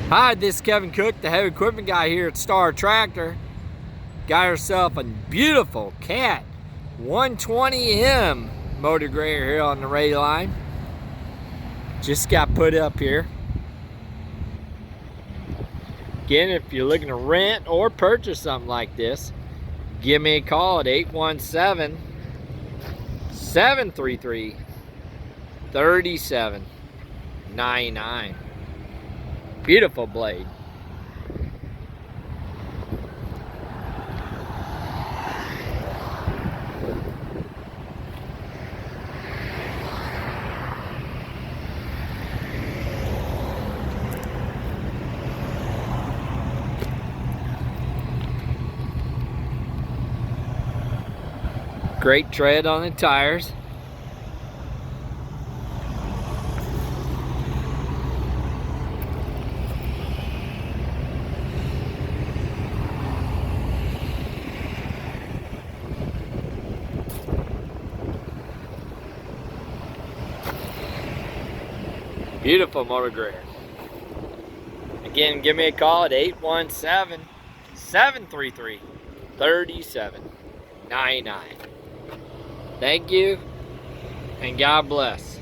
Hi, this is Kevin Cook, the heavy equipment guy here at Star Tractor. Got herself a beautiful Cat 120M motor grader here on the Ray line. Just got put up here. Again, if you're looking to rent or purchase something like this, give me a call at 817-733-3799. Beautiful blade. Great tread on the tires. Beautiful motor grader. Again, give me a call at 817-733-3799. Thank you, and God bless.